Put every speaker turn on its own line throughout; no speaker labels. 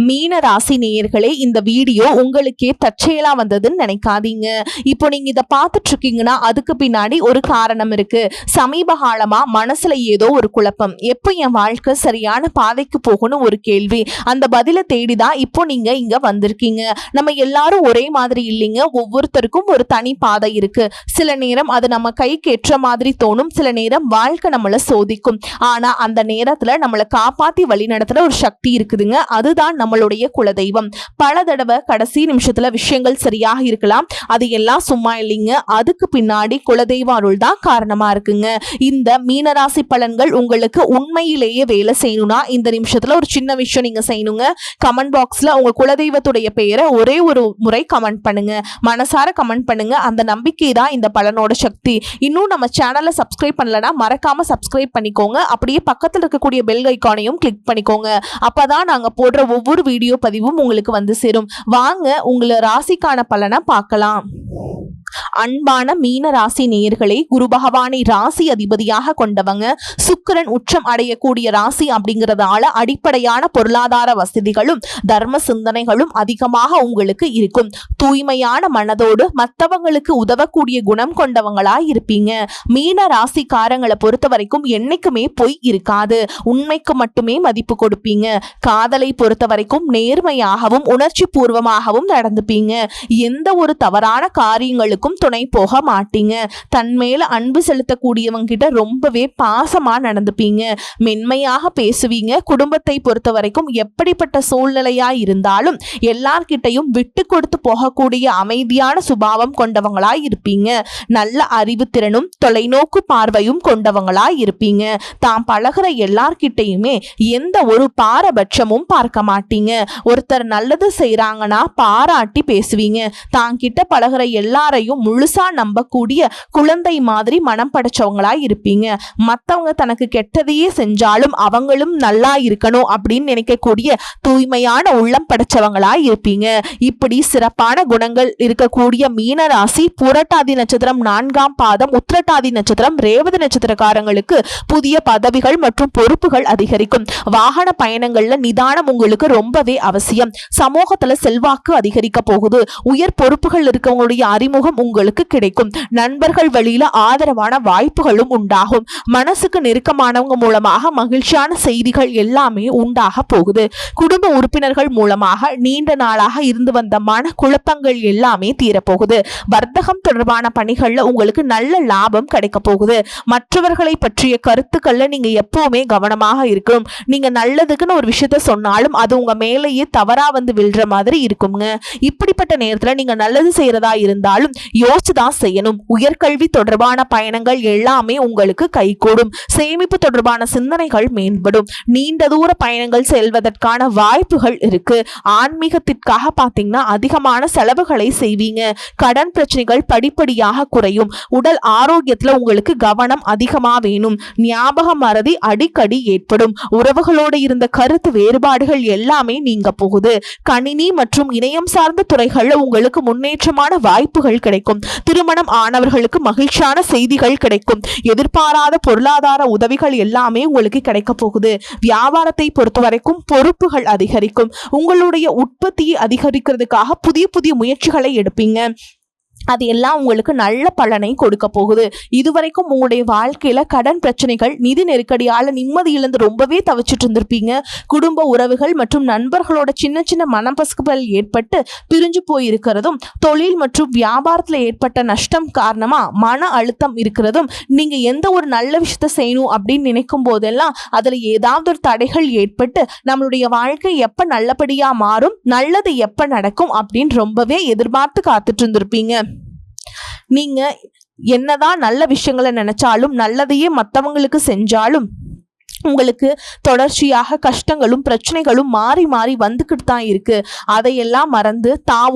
மீன ராசி நேயர்களே, இந்த வீடியோ உங்களுக்கே தற்செயலா வந்ததுன்னு நினைக்காதீங்க. இப்போ நீங்க இதை பார்த்துட்டு இருக்கீங்கன்னா அதுக்கு பின்னாடி ஒரு காரணம் இருக்கு. சமீப காலமா மனசுல ஏதோ ஒரு குழப்பம், எப்போ என் வாழ்க்கை சரியான பாதைக்கு போகணும் ஒரு கேள்வி, அந்த பதிலை தேடிதான் இப்போ நீங்க இங்க வந்திருக்கீங்க. நம்ம எல்லாரும் ஒரே மாதிரி இல்லைங்க, ஒவ்வொருத்தருக்கும் ஒரு தனி பாதை இருக்கு. சில நேரம் அது நம்ம கைக்கு ஏற்ற மாதிரி தோணும், சில நேரம் வாழ்க்கை நம்மளை சோதிக்கும். ஆனா அந்த நேரத்துல நம்மளை காப்பாத்தி வழி நடத்துற ஒரு சக்தி இருக்குதுங்க, அதுதான் நம்மளுடைய குலதெய்வம். பல தடவை கடைசி நிமிஷத்துல விஷயங்கள் சரியாக இருக்கலாம், அது எல்லாம் சும்மா இல்லைங்க, அதுக்கு பின்னாடி குலதெய்வ அருள் தான் காரணமா இருக்குங்க. இந்த மீனராசி பலன்கள் உங்களுக்கு உண்மையிலேயே வேலை செய்யணும்னா இந்த நிமிஷத்துல ஒரு சின்ன விஷயம் நீங்க செய்யணுங்க. கமெண்ட் பாக்ஸ்ல உங்க குலதெய்வத்துடைய பெயரை ஒரே ஒரு முறை கமெண்ட் பண்ணுங்க, மனசார கமெண்ட் பண்ணுங்க. அந்த நம்பிக்கை தான் இந்த பலனோட சக்தி. இன்னும் நம்ம சேனலை சப்ஸ்கிரைப் பண்ணலனா மறக்காம சப்ஸ்கிரைப் பண்ணிக்கோங்க. அப்படியே பக்கத்தில் இருக்கக்கூடிய பெல் ஐகானையும் கிளிக் பண்ணிக்கோங்க. அப்பதான் நாங்க போடுற ஒவ்வொரு வீடியோ பதிவும் உங்களுக்கு வந்து சேரும். வாங்க உங்களை ராசிக்கான பலனை பார்க்கலாம். அன்பான மீன ராசி நேயர்களே, குரு பகவானை ராசி அதிபதியாக கொண்டவங்க. சுக்கிரன் உச்சம் அடையக்கூடிய ராசி அப்படிங்கிறதால அடிப்படையான பொருளாதார வசதிகளும் தர்ம சிந்தனைகளும் அதிகமாக உங்களுக்கு இருக்கும். தூய்மையான மனதோடு மற்றவங்களுக்கு உதவக்கூடிய குணம் கொண்டவங்களா இருப்பீங்க. மீன ராசிக்காரங்களை பொறுத்த வரைக்கும் என்னைக்குமே பொய் இருக்காது, உண்மைக்கு மட்டுமே மதிப்பு கொடுப்பீங்க. காதலை பொறுத்த வரைக்கும் நேர்மையாகவும் உணர்ச்சி பூர்வமாகவும் நடந்துப்பீங்க. எந்த ஒரு தவறான காரியங்களுக்கும் துணை போக மாட்டீங்க. தன் மேல அன்பு செலுத்தக்கூடியவங்க கிட்ட ரொம்பவே பாசமா நடந்துப்பீங்க. மென்மையாக பேசுவீங்க. குடும்பத்தை பொறுத்த வரைக்கும் எப்படிப்பட்ட சூழ்நிலையா இருந்தாலும் எல்லார்கிட்டையும் விட்டு கொடுத்து போகக்கூடிய அமைதியான சுபாவம் கொண்டவங்களா இருப்பீங்க. நல்ல அறிவுத்திறனும் தொலைநோக்கு பார்வையும் கொண்டவங்களா இருப்பீங்க. தாம் பழகிற எல்லார்கிட்டையுமே எந்த ஒரு பாரபட்சமும் பார்க்க மாட்டீங்க. ஒருத்தர் நல்லது செய்யறாங்கன்னா பாராட்டி பேசுவீங்க. தாங்கிட்ட பழகிற எல்லாரையும் முழுசா நம்பக்கூடிய குழந்தை மாதிரி மனம் படைச்சவங்களா இருப்பீங்க. மத்தவங்க தனக்கு கெட்டதையே செஞ்சாலும் அவங்களும் நல்லா இருக்கணும் அப்படின்னு நினைக்கக்கூடிய தூய்மையான உள்ளம் படைச்சவங்களா இருப்பீங்க. இப்படி சிறப்பான குணங்கள் இருக்கக்கூடிய மீன ராசி புரட்டாதி நட்சத்திரம் 4ஆம் பாதம், உத்திரட்டாதி நட்சத்திரம், ரேவதி நட்சத்திரக்காரங்களுக்கு புதிய பதவிகள் மற்றும் பொறுப்புகள் அதிகரிக்கும். வாகன பயணங்கள்ல நிதானம் உங்களுக்கு ரொம்பவே அவசியம். சமூகத்துல செல்வாக்கு அதிகரிக்க போகுது. உயர் பொறுப்புகள் இருக்கவங்களுடைய அறிமுகம் உங்களுக்கு கிடைக்கும். நண்பர்கள் வழியில ஆதரவான வாய்ப்புகளும் உண்டாகும். மனசுக்கு நெருக்கமானவங்க மூலமாக மகிழ்ச்சியான செய்திகள் எல்லாமே உண்டாக போகுது. குடும்ப உறுப்பினர்கள் மூலமாக நீண்ட நாளாக இருந்து வந்த மன குழப்பங்கள் எல்லாமே தீரப்போகுது. வர்த்தகம் தொடர்பான பணிகள்ல உங்களுக்கு நல்ல லாபம் கிடைக்க போகுது. மற்றவர்களை பற்றிய கருத்துக்கள்ல நீங்க எப்பவுமே கவனமாக இருக்கணும். நீங்க நல்லதுக்குன்னு ஒரு விஷயத்த சொன்னாலும் அது உங்க மேலேயே தவறா வந்து விழுற மாதிரி இருக்குங்க. இப்படிப்பட்ட நேரத்துல நீங்க நல்லது செய்யறதா இருந்தாலும் யோசிச்சுதான் செய்யணும். உயர்கல்வி தொடர்பான பயணங்கள் எல்லாமே உங்களுக்கு கைகூடும். சேமிப்பு தொடர்பான சிந்தனைகள் மேம்படும். நீண்ட தூர பயணங்கள் செல்வதற்கான வாய்ப்புகள் இருக்கு. ஆன்மீகத்திற்காக பாத்தீங்கன்னா அதிகமான செலவுகளை செய்வீங்க. கடன் பிரச்சனைகள் படிப்படியாக குறையும். உடல் ஆரோக்கியத்துல உங்களுக்கு கவனம் அதிகமா வேணும். ஞாபக மறதி அடிக்கடி ஏற்படும். உறவுகளோடு இருந்த கருத்து வேறுபாடுகள் எல்லாமே நீங்க போகுது. கணினி மற்றும் இணையம் சார்ந்த துறைகள்ல உங்களுக்கு முன்னேற்றமான வாய்ப்புகள் கிடைக்கும். திருமணம் ஆனவர்களுக்கு மகிழ்ச்சியான செய்திகள் கிடைக்கும். எதிர்பாராத பொருளாதார உதவிகள் எல்லாமே உங்களுக்கு கிடைக்க போகுது. வியாபாரத்தை பொறுத்த வரைக்கும் பொறுப்புகள் அதிகரிக்கும். உங்களுடைய உற்பத்தியை அதிகரிக்கிறதுக்காக புதிய புதிய முயற்சிகளை எடுப்பீங்க. அது எல்லாம் உங்களுக்கு நல்ல பலனை கொடுக்க போகுது. இதுவரைக்கும் உங்களுடைய வாழ்க்கையில கடன் பிரச்சனைகள், நிதி நெருக்கடியால நிம்மதி இழந்து ரொம்பவே தவிச்சிட்டு இருந்திருப்பீங்க. குடும்ப உறவுகள் மற்றும் நண்பர்களோட சின்ன சின்ன மனப்பசுப்புகள் ஏற்பட்டு பிரிஞ்சு போயிருக்கிறதும், தொழில் மற்றும் வியாபாரத்துல ஏற்பட்ட நஷ்டம் காரணமா மன அழுத்தம் இருக்கிறதும், நீங்க எந்த ஒரு நல்ல விஷயத்த செய்யணும் அப்படின்னு நினைக்கும் போதெல்லாம் அதுல ஏதாவது ஒரு தடைகள் ஏற்பட்டு நம்மளுடைய வாழ்க்கை எப்ப நல்லபடியா மாறும், நல்லது எப்ப நடக்கும் அப்படின்னு ரொம்பவே எதிர்பார்த்து காத்துட்டு இருந்திருப்பீங்க. நீங்க என்னதான் நல்ல விஷயங்களை நினைச்சாலும், நல்லதையே மற்றவங்களுக்கு செஞ்சாலும் உங்களுக்கு தொடர்ச்சியாக கஷ்டங்களும் பிரச்சனைகளும் மாறி மாறி வந்துக்கிட்டு தான் இருக்கு. அதையெல்லாம் மறந்து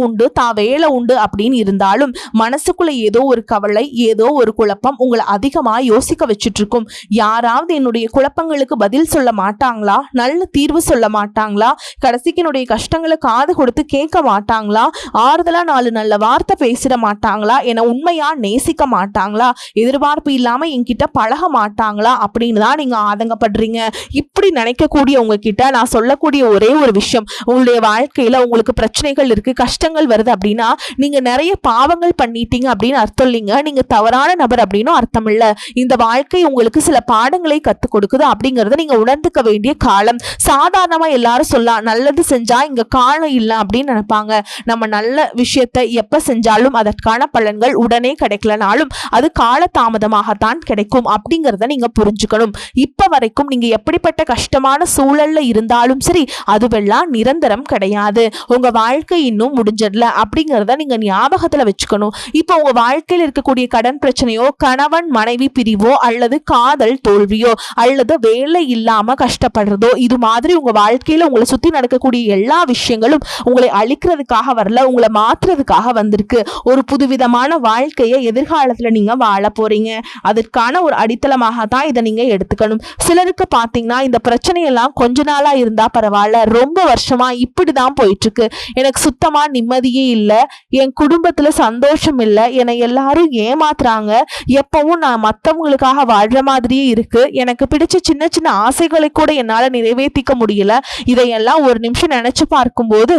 உண்டு வேலை உண்டு அப்படின்னு இருந்தாலும் மனசுக்குள்ள ஏதோ ஒரு கவலை, ஏதோ ஒரு குழப்பம் உங்களை அதிகமா யோசிக்க வச்சுட்டு இருக்கும். யாராவது என்னுடைய குழப்பங்களுக்கு பதில் சொல்ல மாட்டாங்களா, நல்ல தீர்வு சொல்ல மாட்டாங்களா, கடைசிக்கு என்னுடைய கஷ்டங்களை காது கொடுத்து கேட்க மாட்டாங்களா, ஆறுதலா 4 நல்ல வார்த்தை பேசிட மாட்டாங்களா, என்னை உண்மையா நேசிக்க மாட்டாங்களா, எதிர்பார்ப்பு இல்லாம என்கிட்ட பழக மாட்டாங்களா அப்படின்னு தான் நீங்க ஆதங்கப்படுறீங்க. கஷ்டப்படுறீங்க. இப்படி நினைக்கக்கூடிய உங்ககிட்ட நான் சொல்லக்கூடிய ஒரே ஒரு விஷயம், உங்களுடைய வாழ்க்கையில உங்களுக்கு பிரச்சனைகள் இருக்கு, கஷ்டங்கள் வருது அப்படின்னா நீங்க நிறைய பாவங்கள் பண்ணிட்டீங்க அப்படின்னு அர்த்தம் இல்லைங்க. நீங்க தவறான நபர் அப்படின்னு அர்த்தம் இல்ல. இந்த வாழ்க்கை உங்களுக்கு சில பாடங்களை கத்துக் கொடுக்குது அப்படிங்கறத நீங்க உணர்ந்துக்க வேண்டிய காலம். சாதாரணமா எல்லாரும் சொல்லலாம், நல்லது செஞ்சா இங்க காலம் இல்லை அப்படின்னு நினைப்பாங்க. நம்ம நல்ல விஷயத்தை எப்ப செஞ்சாலும் அதற்கான பலன்கள் உடனே கிடைக்கலனாலும் அது கால தாமதமாகத்தான் கிடைக்கும் அப்படிங்கறத நீங்க புரிஞ்சுக்கணும். இப்ப வரைக்கும் நீங்க எப்படிப்பட்ட கஷ்டமான சூழல்ல இருந்தாலும் சரி, அதுவெல்லாம் நிரந்தரம் கிடையாது. உங்க வாழ்க்கை இன்னும் முடிஞ்சிடல அப்படிங்கறத நீங்க ஞாபகத்துல வச்சுக்கணும். இப்போ உங்க வாழ்க்கையில் இருக்கக்கூடிய கடன் பிரச்சனையோ, கணவன் மனைவி பிரிவோ, அல்லது காதல் தோல்வியோ, அல்லது வேலை இல்லாம கஷ்டப்படுறதோ, இது மாதிரி உங்க வாழ்க்கையில உங்களை சுத்தி நடக்கக்கூடிய எல்லா விஷயங்களும் உங்களை அழிக்கிறதுக்காக வரல, உங்களை மாற்றுறதுக்காக வந்திருக்கு. ஒரு புதுவிதமான வாழ்க்கையை எதிர்காலத்துல நீங்க வாழ போறீங்க. அதற்கான ஒரு அடித்தளமாக தான் இதை நீங்க எடுத்துக்கணும். சிலருக்கு பாத்தீங்கன்னா இந்த பிரச்சனையெல்லாம் கொஞ்ச நாளா இருந்தா பரவாயில்ல, ரொம்ப வருஷமா இப்படிதான் போயிட்டு இருக்கு, எனக்கு சுத்தமா நிம்மதியே இல்லை, என் குடும்பத்துல சந்தோஷம் இல்லை, என்னை எல்லாரும் ஏமாத்துறாங்க, எப்பவும் நான் மற்றவங்களுக்காக வாழ்ற மாதிரியே இருக்கு, எனக்கு பிடிச்ச சின்ன சின்ன ஆசைகளை கூட என்னால நிறைவேற்றிக்க முடியல, இதையெல்லாம் ஒரு நிமிஷம் நினைச்சு பார்க்கும்போது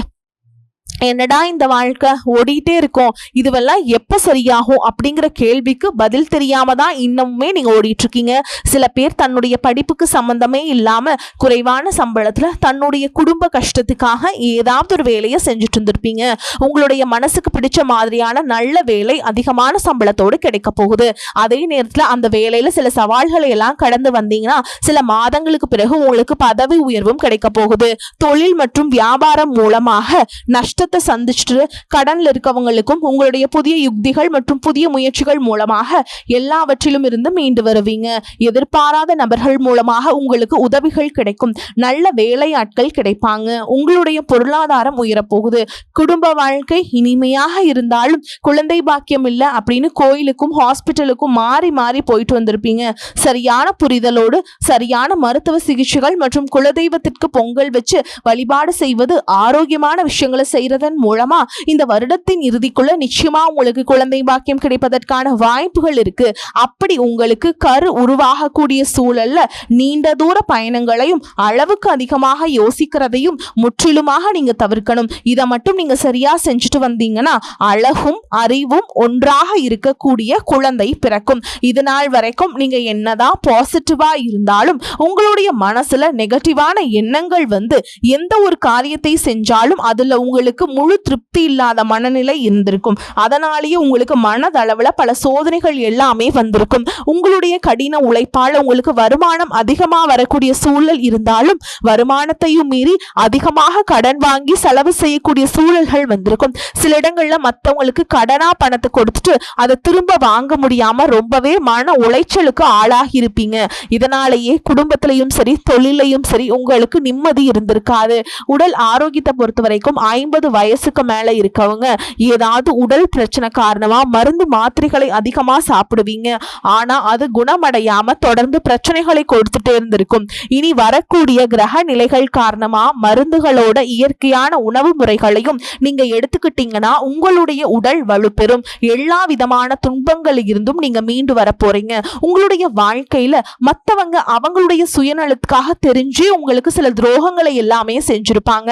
என்னடா இந்த வாழ்க்கை ஓடிட்டே இருக்கும், இதுவெல்லாம் எப்ப சரியாகும் அப்படிங்கிற கேள்விக்கு பதில் தெரியாம தான் இன்னமுமே நீங்க ஓடிட்டு இருக்கீங்க. சில பேர் தன்னுடைய படிப்புக்கு சம்பந்தமே இல்லாம குறைவான சம்பளத்துல தன்னுடைய குடும்ப கஷ்டத்துக்காக ஏதாவது ஒரு வேலையை செஞ்சுட்டு இருந்திருப்பீங்க. உங்களுடைய மனசுக்கு பிடிச்ச மாதிரியான நல்ல வேலை அதிகமான சம்பளத்தோடு கிடைக்க போகுது. அதே நேரத்துல அந்த வேலையில சில சவால்களை எல்லாம் கடந்து வந்தீங்கன்னா சில மாதங்களுக்கு பிறகு உங்களுக்கு பதவி உயர்வும் கிடைக்க போகுது. தொழில் மற்றும் வியாபாரம் மூலமாக நஷ்டத்தை சந்திச்சுட்டு கடன்ல இருக்கவங்களுக்கும் உங்களுடைய புதிய யுக்திகள் மற்றும் புதிய முயற்சிகள் மூலமாக எல்லாவற்றிலும் இருந்து மீண்டு வருவீங்க. எதிர்பாராத நபர்கள் மூலமாக உங்களுக்கு உதவிகள் கிடைக்கும். நல்ல வேலையாட்கள் கிடைப்பாங்க. உங்களுடைய பொருளாதாரம் உயரப்போகுது. குடும்ப வாழ்க்கை இனிமையாக இருந்தாலும் குழந்தை பாக்கியம் இல்லை அப்படின்னு கோயிலுக்கும் ஹாஸ்பிட்டலுக்கும் மாறி மாறி போயிட்டு வந்திருப்பீங்க. சரியான புரிதலோடு சரியான மருத்துவ சிகிச்சைகள் மற்றும் குலதெய்வத்திற்கு பொங்கல் வச்சு வழிபாடு செய்வது, ஆரோக்கியமான விஷயங்களை செய்யறது மூலமா இந்த வருடத்தின் இறுதிக்குள்ள நிச்சயமா உங்களுக்கு குழந்தை பாக்கியம் கிடைப்பதற்கான வாய்ப்புகள் இருக்கு. அப்படி உங்களுக்கு கரு உருவாகக்கூடிய சூழல்ல நீண்ட தூர பயணங்களையும் அளவுக்கு அதிகமாக யோசிக்கிறதையும் முற்றிலுமாக நீங்க தவிர்க்கணும். இதை மட்டும் நீங்க சரியா செஞ்சுட்டு வந்தீங்கன்னா அழகும் அறிவும் ஒன்றாக இருக்கக்கூடிய குழந்தை பிறக்கும். இது நாள் வரைக்கும் நீங்க என்னதான் பாசிட்டிவா இருந்தாலும் உங்களுடைய மனசுல நெகட்டிவான எண்ணங்கள் வந்து எந்த ஒரு காரியத்தை செஞ்சாலும் அதுல உங்களுக்கு முழு திருப்தி இல்லாத மனநிலை இருந்திருக்கும். அதனாலேயே உங்களுக்கு மனதளவுல பல சோதனைகள் எல்லாமே வந்திருக்கும். உங்களுடைய கடின உழைப்பால் உங்களுக்கு வருமானம் அதிகமா வரக்கூடிய சூழல் இருந்தாலும் வருமானத்தையும் மீறி அதிகமாக கடன் வாங்கி செலவு செய்யக்கூடிய சூழல்கள் வந்திருக்கும். சில இடங்கள்ல மற்றவங்களுக்கு கடனா பணத்தை கொடுத்துட்டு அதை திரும்ப வாங்க முடியாம ரொம்பவே மன உளைச்சலுக்கு ஆளாகி இருப்பீங்க. இதனாலேயே குடும்பத்திலையும் சரி தொழிலையும் சரி உங்களுக்கு நிம்மதி இருந்திருக்காது. உடல் ஆரோக்கியத்தை பொறுத்த வரைக்கும் 50 வயசுக்கு மேல இருக்கவங்க ஏதாவது உடல் பிரச்சனை காரணமா மருந்து மாத்திரைகளை அதிகமா சாப்பிடுவீங்க. ஆனா அது குணமடையாம தொடர்ந்து பிரச்சனைகளை கொடுத்துட்டே இருந்திருக்கும். இனி வரக்கூடிய கிரக நிலைகள் காரணமா மருந்துகளோட இயற்கையான உணவு முறைகளையும் நீங்க எடுத்துக்கிட்டீங்கன்னா உங்களுடைய உடல் வலுப்பெறும். எல்லா விதமான துன்பங்களில் இருந்தும் நீங்க மீண்டு வர போறீங்க. உங்களுடைய வாழ்க்கையில மத்தவங்க அவங்களுடைய சுயநலத்துக்காக தெரிஞ்சு உங்களுக்கு சில துரோகங்களை எல்லாமே செஞ்சிருப்பாங்க.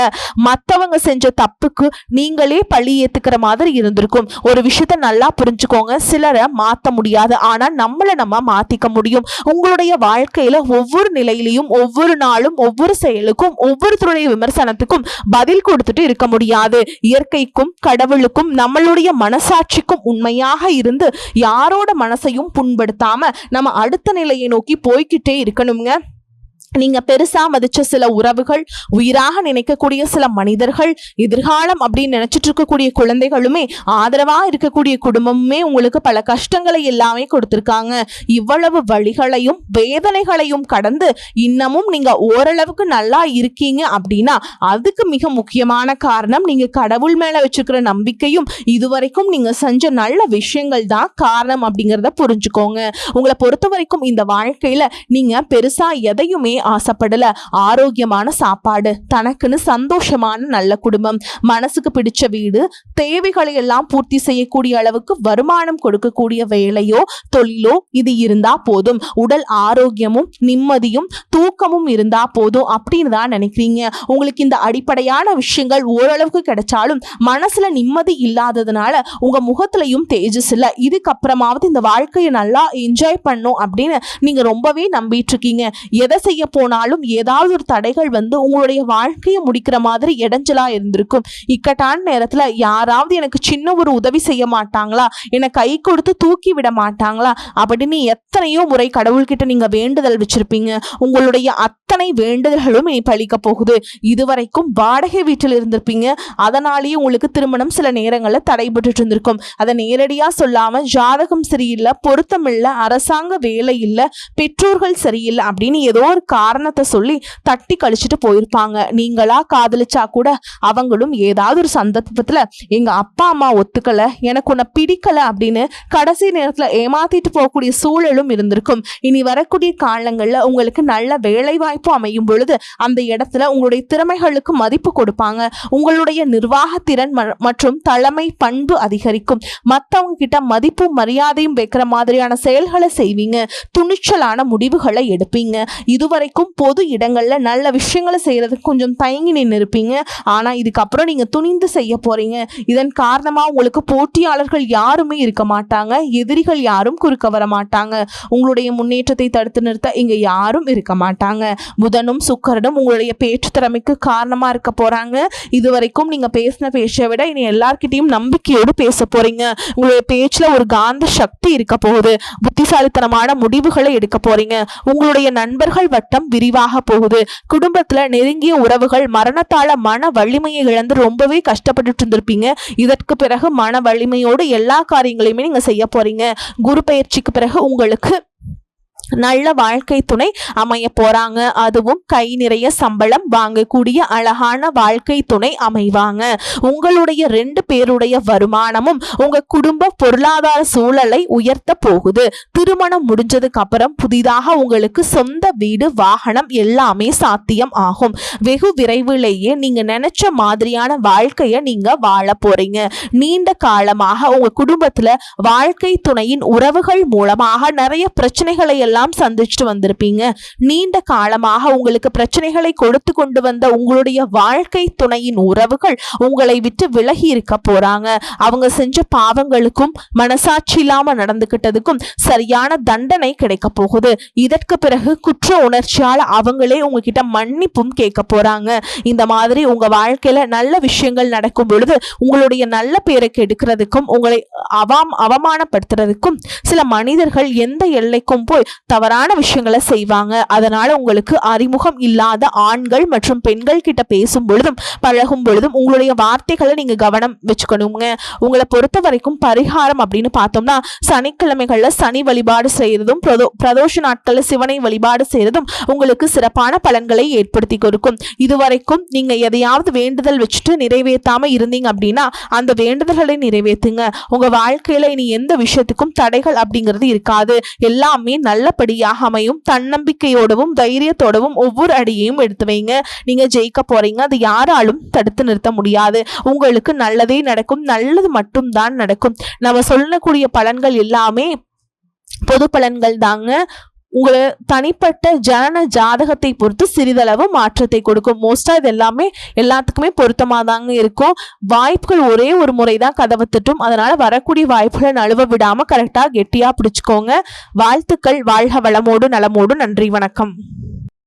மத்தவங்க செஞ்ச தப்புக்கு நீங்களே பழி ஏத்துக்கிற மாதிரி இருந்திருக்கும். ஒரு விஷயத்த நல்லா புரிஞ்சுக்கோங்க, சிலரை மாத்த முடியாது, ஆனா நம்மளை நம்ம மாத்திக்க முடியும். உங்களுடைய வாழ்க்கையில ஒவ்வொரு நிலையிலையும் ஒவ்வொரு நாளும் ஒவ்வொரு செயலுக்கும் ஒவ்வொருத்தருடைய விமர்சனத்துக்கும் பதில் கொடுத்துட்டு இருக்க முடியாது. இயற்கைக்கும் கடவுளுக்கும் நம்மளுடைய மனசாட்சிக்கும் உண்மையாக இருந்து யாரோட மனசையும் புண்படுத்தாம நம்ம அடுத்த நிலையை நோக்கி போய்கிட்டே இருக்கணுங்க. நீங்க பெருசா மதிச்ச சில உறவுகள், உயிராக நினைக்கக்கூடிய சில மனிதர்கள், எதிர்காலம் அப்படின்னு நினைச்சிட்டு இருக்கக்கூடிய குழந்தைகளுமே, ஆதரவா இருக்கக்கூடிய குடும்பமுமே உங்களுக்கு பல கஷ்டங்களை எல்லாமே கொடுத்திருக்காங்க. இவ்வளவு வழிகளையும் வேதனைகளையும் கடந்து இன்னமும் நீங்க ஓரளவுக்கு நல்லா இருக்கீங்க அப்படின்னா அதுக்கு மிக முக்கியமான காரணம் நீங்க கடவுள் மேல வச்சிருக்கிற நம்பிக்கையும் இதுவரைக்கும் நீங்க செஞ்ச நல்ல விஷயங்கள் தான் காரணம் அப்படிங்கிறத புரிஞ்சுக்கோங்க. உங்களை பொறுத்த வரைக்கும் இந்த வாழ்க்கையில நீங்க பெருசா எதையுமே ஆசைப்படல. ஆரோக்கியமான சாப்பாடு, தனக்குன்னு சந்தோஷமான நல்ல குடும்பம், மனசுக்கு பிடிச்ச வீடு, தேவைகளை எல்லாம் பூர்த்தி செய்யக்கூடிய அளவுக்கு வருமானம் கொடுக்கக்கூடிய வேலையோ தொழிலோ இது இருந்தா போதும். உடல் ஆரோக்கியமும் நிம்மதியும் தூக்கமும் இருந்தா போதும் அப்படின்னு தான் நினைக்கிறீங்க. உங்களுக்கு இந்த அடிப்படையான விஷயங்கள் ஓரளவுக்கு கிடைச்சாலும் மனசுல நிம்மதி இல்லாததுனால உங்க முகத்திலையும் தேஜஸ் இல்ல. இதுக்கப்புறமாவது இந்த வாழ்க்கையை நல்லா என்ஜாய் பண்ணும் அப்படின்னு நீங்க ரொம்பவே நம்பிட்டு இருக்கீங்க. எதை செய்ய போனாலும் ஏதாவது ஒரு தடைகள் வந்து உங்களுடைய வாழ்க்கையை முடிக்கிற மாதிரி இடைஞ்சலா இருந்திருக்கும். இக்கட்டான நேரத்துல யாராவது எனக்கு சின்ன ஒரு உதவி செய்ய மாட்டாங்களா, என்னை கை கொடுத்து தூக்கி விட மாட்டாங்களா அப்படின்னு எத்தனையோ முறை கடவுள்கிட்ட நீங்க வேண்டுதல் வச்சிருப்பீங்க. உங்களுடைய அத்தனை வேண்டுதல்களும் இனி பழிக்க போகுது. இதுவரைக்கும் வாடகை வீட்டில் இருந்திருப்பீங்க. அதனாலேயே உங்களுக்கு திருமணம் சில நேரங்களில் தடைபட்டு இருந்திருக்கும். அதை நேரடியா சொல்லாம ஜாதகம் சரியில்லை, பொருத்தம் இல்லை, அரசாங்க வேலை இல்லை, பெற்றோர்கள் சரியில்லை அப்படின்னு ஏதோ ஒரு காரணத்தை சொல்லி தட்டி கழிச்சுட்டு போயிருப்பாங்க. நீங்களா காதலிச்சா கூட அவங்களும் ஏதாவது ஒரு சந்தர்ப்பத்துல எங்க அப்பா அம்மா ஒத்துக்கல, எனக்கு உன்னை பிடிக்கல அப்படின்னு கடைசி நேரத்துல ஏமாத்திட்டு போகக்கூடிய சூழலும் இருந்திருக்கும். இனி வரக்கூடிய காலங்கள்ல உங்களுக்கு நல்ல வேலை வாய்ப்பு அமையும் பொழுது அந்த இடத்துல உங்களுடைய திறமைகளுக்கு மதிப்பு கொடுப்பாங்க. உங்களுடைய நிர்வாக திறன் மற்றும் தலைமை பண்பு அதிகரிக்கும். மற்றவங்க கிட்ட மதிப்பும் மரியாதையும் வைக்கிற மாதிரியான செயல்களை செய்வீங்க. துணிச்சலான முடிவுகளை எடுப்பீங்க. இதுவரைக்கும் பொது இடங்கள்ல நல்ல விஷயங்களை செய்யறதுக்கு கொஞ்சம் தயங்கி நின்று இருப்பீங்க. ஆனா இதுக்கப்புறம் நீங்க துணிந்து செய்ய போறீங்க. இதன் காரணமா உங்களுக்கு போட்டியாளர்கள் யாருமே இருக்க மாட்டாங்க, எதிரிகள் யாரும் குறுக்க வர மாட்டாங்க. உங்களுடைய முன்னேற்றத்தை தடுத்து நிறுத்த இங்க யாரும் இருக்க மாட்டாங்க. புதனும் சுக்கிரனும் உங்களுடைய பேச்சு திறமைக்கு காரணமா இருக்க போறாங்க. இதுவரைக்கும் நீங்க பேசின பேச்சை விட இனி எல்லார்கிட்டையும் நம்பிக்கையோடு பேச போறீங்க. உங்களுடைய பேச்சுல ஒரு காந்த சக்தி இருக்க போகுது. புத்திசாலித்தனமான முடிவுகளை எடுக்க போறீங்க. உங்களுடைய நண்பர்கள் வட்டம் விரிவாக போகுது. குடும்பத்துல நெருங்கிய உறவுகள் மரணத்தால மன வலிமையை இழந்து ரொம்பவே கஷ்டப்பட்டு இருந்திருப்பீங்க. இதற்கு பிறகு மன வலிமையோடு எல்லா காரியங்களையுமே நீங்க செய்ய போறீங்க. குரு பயிற்சிக்கு பிறகு உங்களுக்கு நல்ல வாழ்க்கை துணை அமைய போறாங்க. அதுவும் கை நிறைய சம்பளம் வாங்கக்கூடிய அழகான வாழ்க்கை துணை அமைவாங்க. உங்களுடைய 2 பேருடைய வருமானமும் உங்க குடும்ப பொருளாதார சூழலை உயர்த்த போகுது. திருமணம் முடிஞ்சதுக்கு அப்புறம் புதிதாக உங்களுக்கு சொந்த வீடு, வாகனம் எல்லாமே சாத்தியம் ஆகும். வெகு விரைவிலேயே நீங்க நினைச்ச மாதிரியான வாழ்க்கைய நீங்க வாழ போறீங்க. நீண்ட காலமாக உங்க குடும்பத்துல வாழ்க்கை துணையின் உறவுகள் மூலமாக நிறைய பிரச்சனைகளை எல்லாம் சந்திச்சுட்டு வந்திருப்பீங்க. நீண்ட காலமாக உங்களுக்கு பிரச்சனைகளை கொடுத்து கொண்டு வந்த உங்களுடைய வாழ்க்கை துணையின் உறவுகள் உங்களை விட்டு விலகி இருக்க போறாங்க. அவங்க செஞ்ச பாவங்களுக்கும் மனசாட்சி இல்லாம நடந்துகிட்டதுக்கும் சரியான தண்டனை கிடைக்க போகுது. இதற்கு பிறகு குற்ற உணர்ச்சியால அவங்களே உங்ககிட்ட மன்னிப்பும் கேட்க போறாங்க. இந்த மாதிரி உங்க வாழ்க்கையில நல்ல விஷயங்கள் நடக்கும் பொழுது உங்களுடைய நல்ல பேரை கெடுக்கிறதுக்கும் உங்களை அவமானப்படுத்துறதுக்கும் சில மனிதர்கள் எந்த எல்லைக்கும் போய் தவறான விஷயங்களை செய்வாங்க. அதனால உங்களுக்கு அறிமுகம் இல்லாத ஆண்கள் மற்றும் பெண்கள் கிட்ட பேசும் பொழுதும் பழகும் பொழுதும் உங்களுடைய வார்த்தைகளை நீங்க கவனம் வச்சுக்கணுங்க. உங்களை பொறுத்த வரைக்கும் பரிகாரம் அப்படின்னு பார்த்தோம்னா சனிக்கிழமைகள்ல சனி வழிபாடு செய்யறதும் பிரதோஷ நாட்கள்ல சிவனை வழிபாடு செய்யறதும் உங்களுக்கு சிறப்பான பலன்களை ஏற்படுத்தி கொடுக்கும். இதுவரைக்கும் நீங்க எதையாவது வேண்டுதல் வச்சுட்டு நிறைவேற்றாம இருந்தீங்க அப்படின்னா அந்த வேண்டுதல்களை நிறைவேற்றுங்க. உங்க வாழ்க்கையில இனி எந்த விஷயத்துக்கும் தடைகள் அப்படிங்கிறது இருக்காது. எல்லாமே நல்லபடியாக அமையும். தன்னம்பிக்கையோடவும் தைரியத்தோடவும் ஒவ்வொரு அடியையும் எடுத்து வைங்க. நீங்க ஜெயிக்க போறீங்க. அது யாராலும் தடுத்து நிறுத்த முடியாது. உங்களுக்கு நல்லதே நடக்கும். நல்லது மட்டும் தான் நடக்கும். நம்ம சொல்லக்கூடிய பலன்கள் எல்லாமே பொது பலன்கள் தாங்க. உங்களை தனிப்பட்ட ஜனன ஜாதகத்தை பொறுத்து சிறிதளவு மாற்றத்தை கொடுக்கும். மோஸ்டா இது எல்லாமே எல்லாத்துக்குமே பொருத்தமாக தாங்க இருக்கும். வாய்ப்புகள் ஒரே ஒரு முறை தான் கதவை தட்டும். அதனால வரக்கூடிய வாய்ப்புகளை நழுவ விடாம கரெக்டா கெட்டியா பிடிச்சுக்கோங்க. வாழ்த்துக்கள். வாழ்க வளமோடு நலமோடு. நன்றி, வணக்கம்.